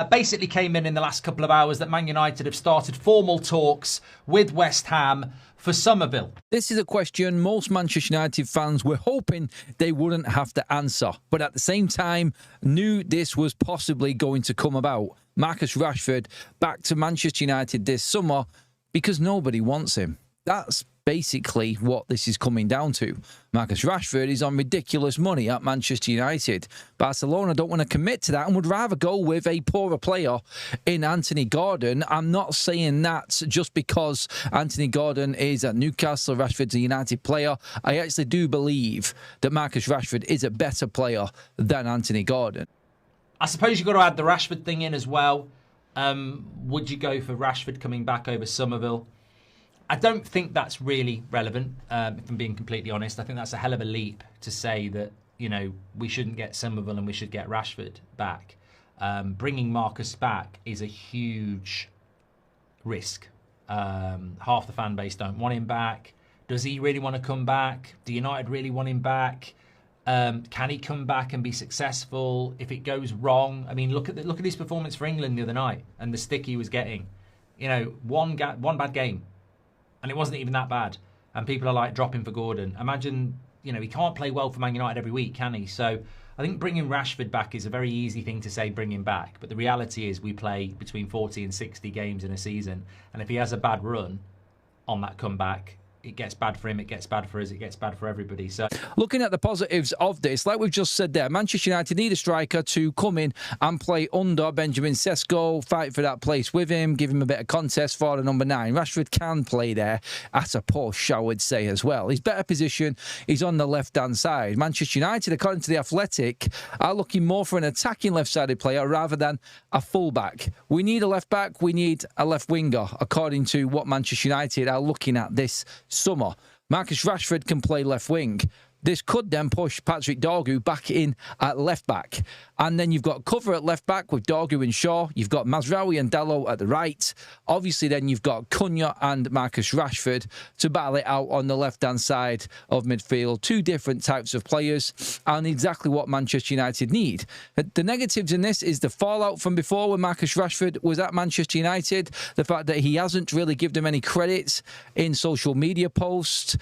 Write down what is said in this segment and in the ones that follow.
Basically came in the last couple of hours that Man United have started formal talks with West Ham for Summerville. This is a question most Manchester United fans were hoping they wouldn't have to answer, but at the same time knew this was possibly going to come about. Marcus Rashford back to Manchester United this summer because nobody wants him. That's basically what this is coming down to. Marcus Rashford is on ridiculous money at Manchester United. Barcelona don't want to commit to that and would rather go with a poorer player in Anthony Gordon. I'm not saying that just because Anthony Gordon is at Newcastle, Rashford's a United player. I actually do believe that Marcus Rashford is a better player than Anthony Gordon. I suppose you've got to add the Rashford thing in as well. Would you go for Rashford coming back over Summerville? I don't think that's really relevant, if I'm being completely honest. I think that's a hell of a leap to say that, you know, we shouldn't get Summerville and we should get Rashford back. Bringing Marcus back is a huge risk. Half the fan base don't want him back. Does he really want to come back? Do United really want him back? Can he come back and be successful if it goes wrong? I mean, look at his performance for England the other night and the stick he was getting. You know, one bad game. And it wasn't even that bad. And people are like dropping for Gordon. Imagine, you know, he can't play well for Man United every week, can he? So I think bringing Rashford back is a very easy thing to say, bring him back. But the reality is we play between 40 and 60 games in a season. And if he has a bad run on that comeback, it gets bad for him, it gets bad for us, it gets bad for everybody. So, looking at the positives of this, like we've just said there, Manchester United need a striker to come in and play under Benjamin Sesko, fight for that place with him, give him a bit of contest for the number 9. Rashford can play there at a push, I would say, as well. His better position is on the left-hand side. Manchester United, according to The Athletic, are looking more for an attacking left-sided player rather than a full-back. We need a left-back, we need a left-winger, according to what Manchester United are looking at this summer. Marcus Rashford can play left wing. This could then push Patrick Dorgu back in at left back. And then you've got cover at left back with Dorgu and Shaw. You've got Mazraoui and Dalot at the right. Obviously, then you've got Cunha and Marcus Rashford to battle it out on the left-hand side of midfield. Two different types of players and exactly what Manchester United need. The negatives in this is the fallout from before when Marcus Rashford was at Manchester United. The fact that he hasn't really given them any credit in social media posts.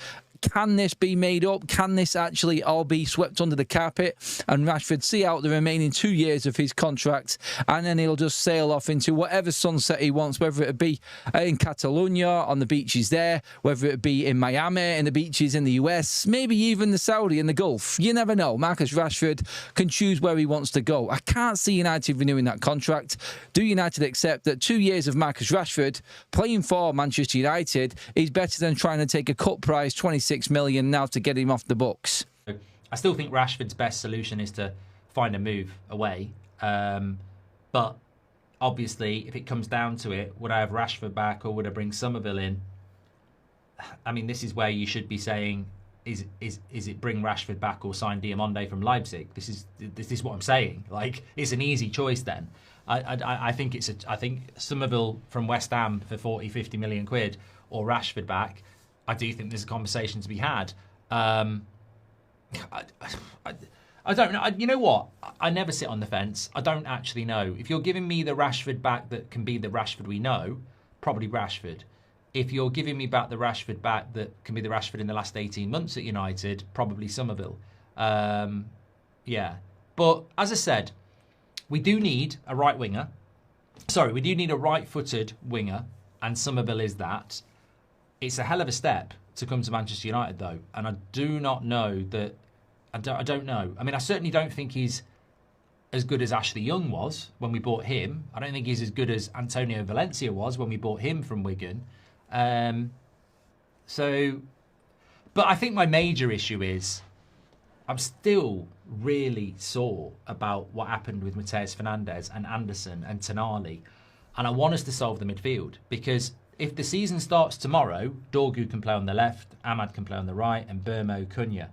Can this be made up? Can this actually all be swept under the carpet and Rashford see out the remaining 2 years of his contract and then he'll just sail off into whatever sunset he wants, whether it be in Catalonia, on the beaches there, whether it be in Miami, in the beaches in the US, maybe even the Saudi in the Gulf. You never know. Marcus Rashford can choose where he wants to go. I can't see United renewing that contract. Do United accept that 2 years of Marcus Rashford playing for Manchester United is better than trying to take a cut price, 26 million now to get him off the books? I still think Rashford's best solution is to find a move away. But obviously, if it comes down to it, would I have Rashford back or would I bring Summerville in? I mean, this is where you should be saying, is it bring Rashford back or sign Diamonde from Leipzig? This is what I'm saying. Like, it's an easy choice then. I think I think Summerville from West Ham for 40, 50 million quid or Rashford back. I do think there's a conversation to be had. I don't know. You know what? I never sit on the fence. I don't actually know. If you're giving me the Rashford back that can be the Rashford we know, probably Rashford. If you're giving me back the Rashford back that can be the Rashford in the last 18 months at United, probably Summerville. Yeah. But as I said, we do need a right winger. Sorry, we do need a right-footed winger, and Summerville is that. It's a hell of a step to come to Manchester United, though, and I do not know that. I don't know. I mean, I certainly don't think he's as good as Ashley Young was when we bought him. I don't think he's as good as Antonio Valencia was when we bought him from Wigan. But I think my major issue is I'm still really sore about what happened with Mateus Fernandes and Anderson and Tonali, and I want us to solve the midfield because. If the season starts tomorrow, Dorgu can play on the left, Ahmad can play on the right, and Burmo, Cunha.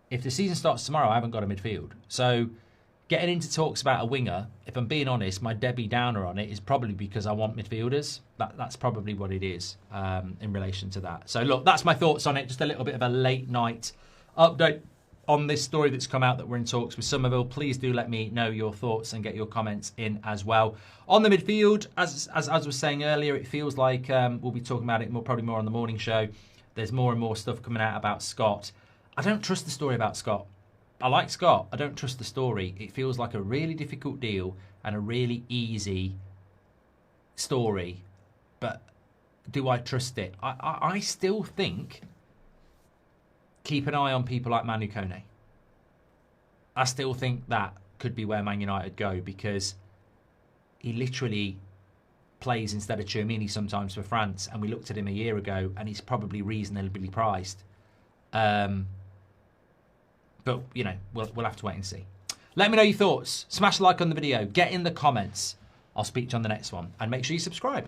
If the season starts tomorrow, I haven't got a midfield. So getting into talks about a winger, if I'm being honest, my Debbie Downer on it is probably because I want midfielders. That's probably what it is in relation to that. So look, that's my thoughts on it. Just a little bit of a late night update on this story that's come out that we're in talks with Summerville. Please do let me know your thoughts and get your comments in as well. On the midfield, as I was saying earlier, it feels like we'll be talking about it probably more on the morning show. There's more and more stuff coming out about Scott. I don't trust the story about Scott. I like Scott. I don't trust the story. It feels like a really difficult deal and a really easy story. But do I trust it? I still think keep an eye on people like Manu Kone. I still think that could be where Man United go, because he literally plays instead of Tchouaméni sometimes for France, and we looked at him a year ago and he's probably reasonably priced. But, you know, we'll have to wait and see. Let me know your thoughts. Smash a like on the video. Get in the comments. I'll speak to you on the next one. And make sure you subscribe.